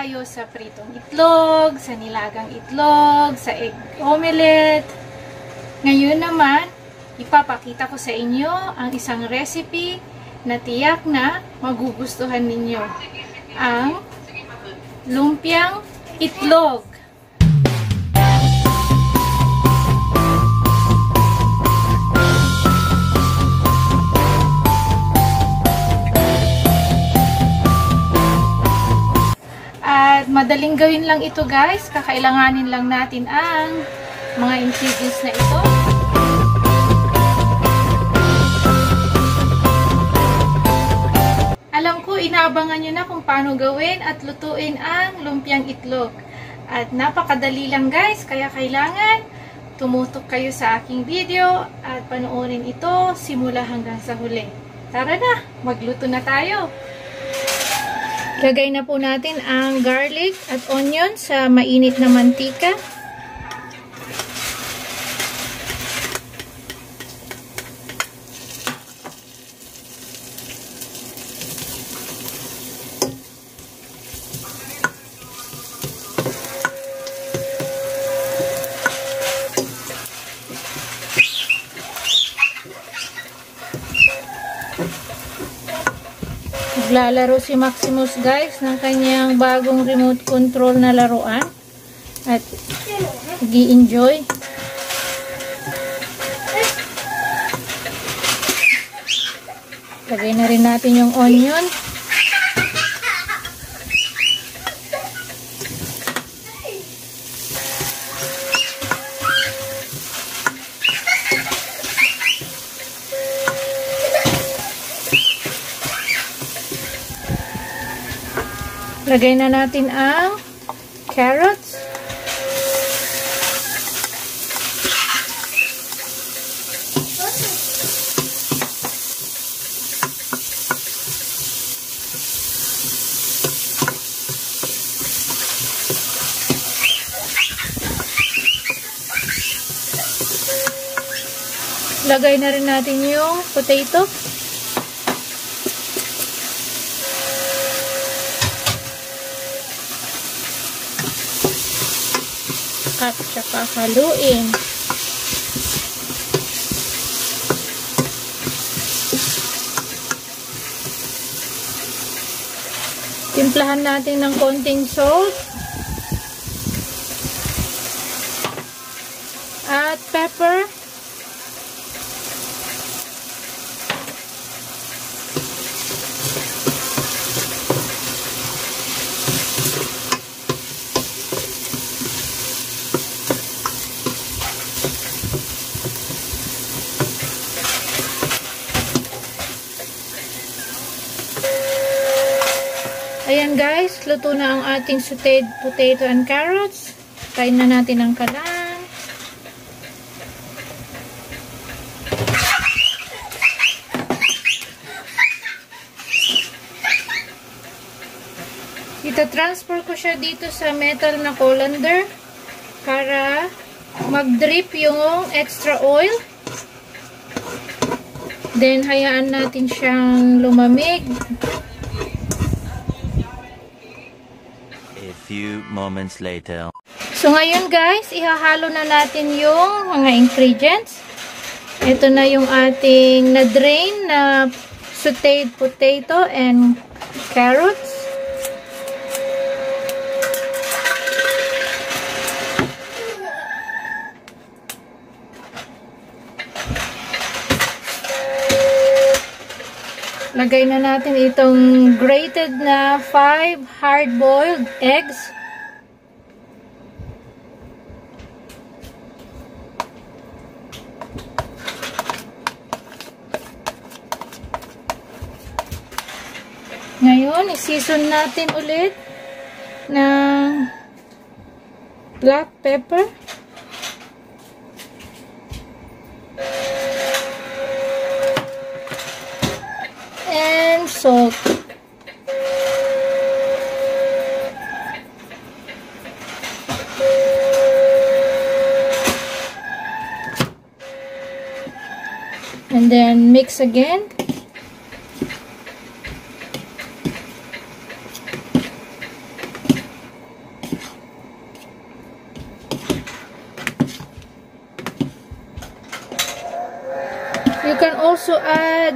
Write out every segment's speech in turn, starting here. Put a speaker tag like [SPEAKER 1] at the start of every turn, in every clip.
[SPEAKER 1] kayo sa pritong itlog, sa nilagang itlog, sa egg omelette. Ngayon naman, ipapakita ko sa inyo ang isang recipe na tiyak na magugustuhan ninyo. Ang lumpiang itlog. At madaling gawin lang ito guys. Kakailanganin lang natin ang mga ingredients na ito. Alam ko, inaabangan nyo na kung paano gawin at lutuin ang lumpiang itlog. At napakadali lang guys, kaya kailangan tumutok kayo sa aking video at panoorin ito simula hanggang sa huli. Tara na, magluto na tayo! Lagay na po natin ang garlic at onion sa mainit na mantika. Naglalaro si Maximus guys ng kanyang bagong remote control na laruan at nag-i-enjoy. Lagay na rin natin yung onion. Lagay na natin ang carrots. Lagay na rin natin yung potato. At saka haluin. Timplahan natin ng konting salt at pepper. Ayan guys, luto na ang ating sauteed potato and carrots. Kain na natin ang kalan. Ita-transfer ko siya dito sa metal na colander para mag-drip yung extra oil. Then, hayaan natin siyang lumamig.
[SPEAKER 2] Few moments later.
[SPEAKER 1] So ngayon guys, ihahalo na natin yung mga ingredients. Ito na yung ating na-drain na sauteed potato and carrots. Lagay na natin itong grated na 5 hard-boiled eggs. Ngayon, i-season natin ulit ng black pepper. And salt. And then mix again. can also add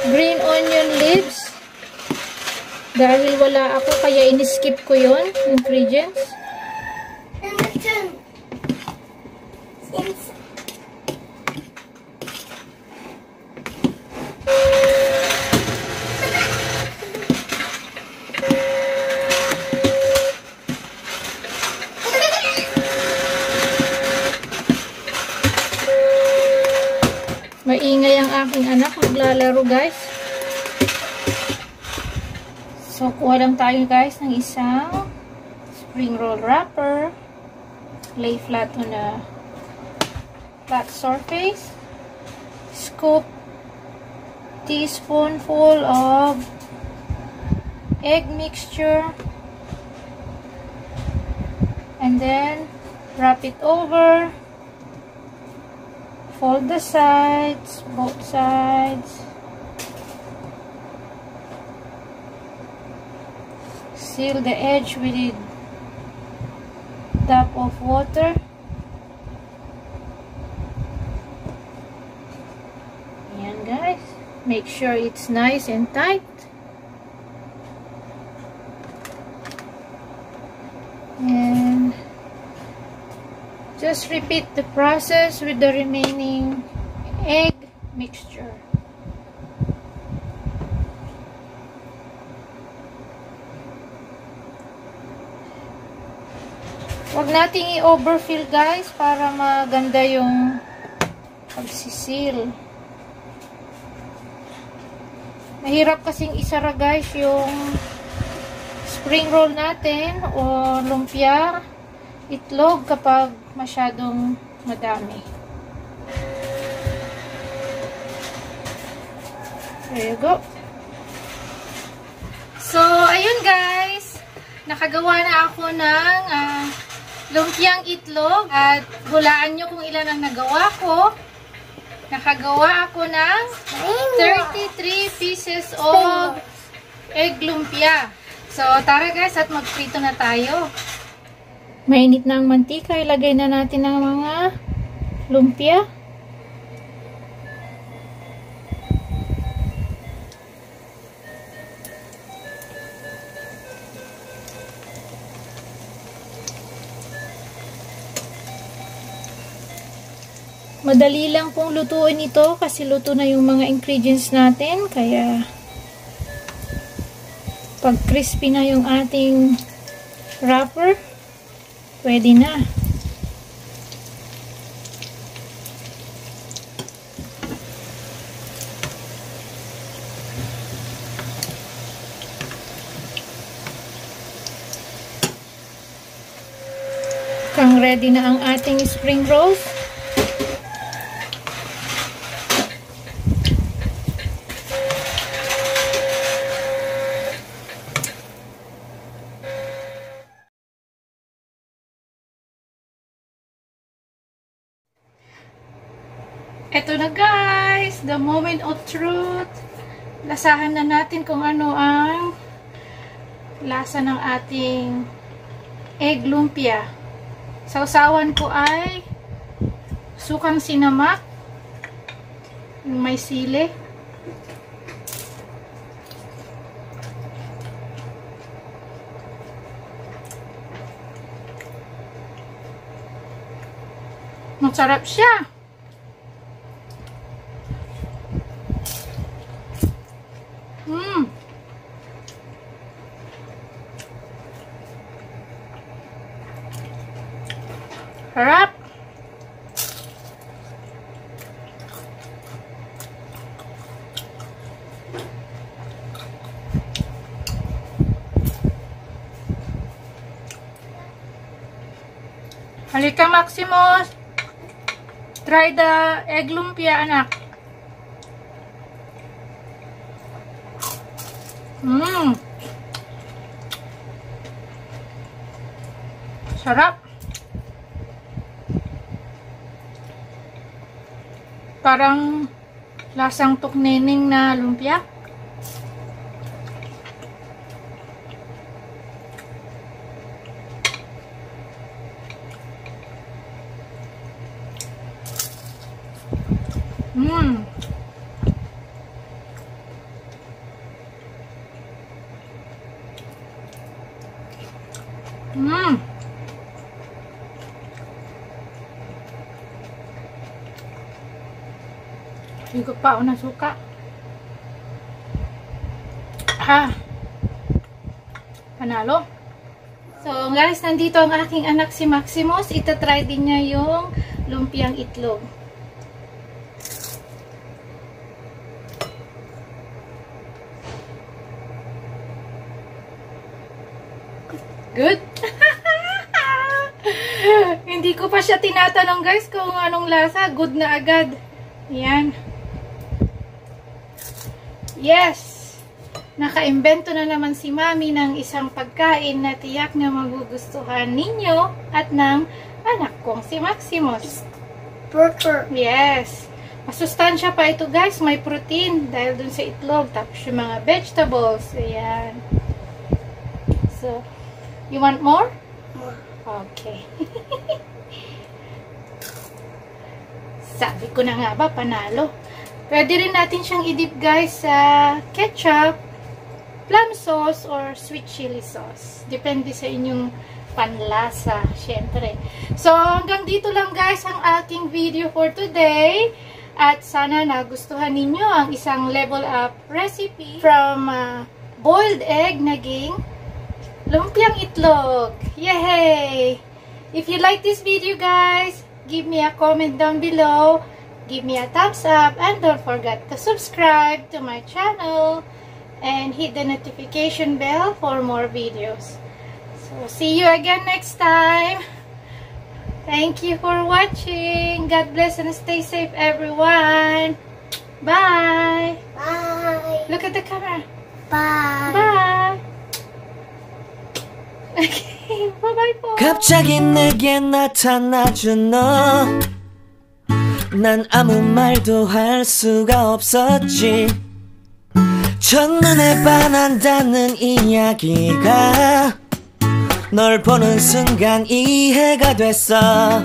[SPEAKER 1] green onion leaves. Dahil wala ako, kaya in-skip ko yon ingredients. Maingay ang aking anak, maglalaro guys. So, kuha lang tayo guys ng isang spring roll wrapper. Lay flat on a flat surface. Scoop teaspoonful of egg mixture. And then, wrap it over. Fold the sides, both sides. Seal the edge with a dab of water. Ayan guys. Make sure it's nice and tight. And just repeat the process with the remaining egg mixture. Huwag nating i-overfill guys para maganda yung pagsisil. Mahirap kasing isara guys yung spring roll natin o lumpia itlog kapag masyadong madami. There you go. So, ayun guys. Nakagawa na ako ng lumpiang itlog at hulaan nyo kung ilan ang nagawa ko. Nakagawa ako ng 33 pieces of egg lumpia. So, tara guys at magprito na tayo. Mainit na ang mantika. Ilagay na natin ang mga lumpia. Madali lang pong lutuin ito kasi luto na yung mga ingredients natin. Kaya pag crispy na yung ating wrapper, pwede na. Kang ready na ang ating spring rolls. Eto na guys, the moment of truth. Lasahan na natin kung ano ang lasa ng ating egg lumpia. Sausawan ko ay sukang sinamak, may sili, masarap siya. Harap. Halika Maximus. Try the egg lumpia, anak. Sarap. Parang lasang tuknening na lumpia. Hindi ko pa ako nasuka. Panalo. So guys, nandito ang aking anak si Maximus. Itatry din niya yung lumpiang itlog. Good? Hindi ko pa siya tinatanong guys kung anong lasa. Good na agad. Yan. Yes! Nakaimbento na naman si Mami ng isang pagkain na tiyak na magugustuhan ninyo at ng anak kong si Maximus.
[SPEAKER 3] Burger.
[SPEAKER 1] Yes. Masustansya pa ito guys. May protein dahil dun sa itlog. Tapos yung mga vegetables. Ayan. So, you want more?
[SPEAKER 3] More.
[SPEAKER 1] Okay. Sabi ko na nga ba, panalo. Pwede rin natin siyang i-dip guys sa ketchup, plum sauce, or sweet chili sauce. Depende sa inyong panlasa, syempre. So, hanggang dito lang guys ang aking video for today. At sana nagustuhan ninyo ang isang level up recipe from boiled egg naging lumpiang itlog. Yay! If you like this video guys, give me a comment down below. Give me a thumbs up and don't forget to subscribe to my channel and hit the notification bell for more videos. So, see you again next time. Thank you for watching. God bless and stay safe everyone. Bye.
[SPEAKER 3] Bye.
[SPEAKER 1] Look at the camera.
[SPEAKER 3] Bye.
[SPEAKER 1] Bye. Okay, bye-bye po.
[SPEAKER 4] 갑자기 내게 나타나준 너 난 아무 말도 할 수가 없었지 첫눈에 반한다는 이야기가 널 보는 순간 이해가 됐어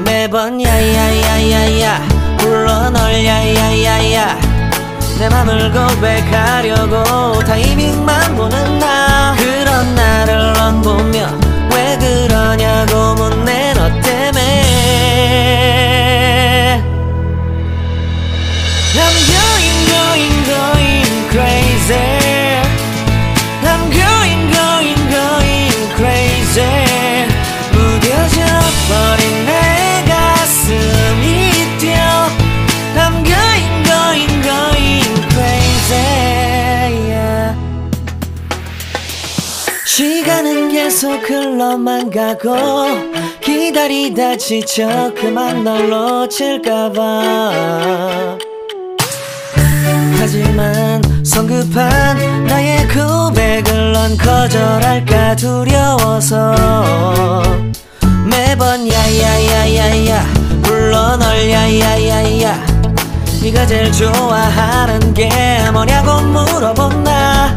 [SPEAKER 4] 매번 야야야야야 불러 널 야야야야 내 맘을 고백하려고 타이밍만 보는 나 그런 나를 넌 보며 왜 그러냐고 묻네 너 때문에 I'm going crazy I'm going crazy 무뎌져 버린 내 가슴이 뛰어 I'm going crazy yeah. 시간은 계속 흘러만 가고 기다리다 지쳐 그만 널 놓칠까봐 하지만 성급한 나의 고백을 넌 거절할까 두려워서 매번 야야야야야 불러 널 야야야야 네가 제일 좋아하는 게 뭐냐고 물어본 나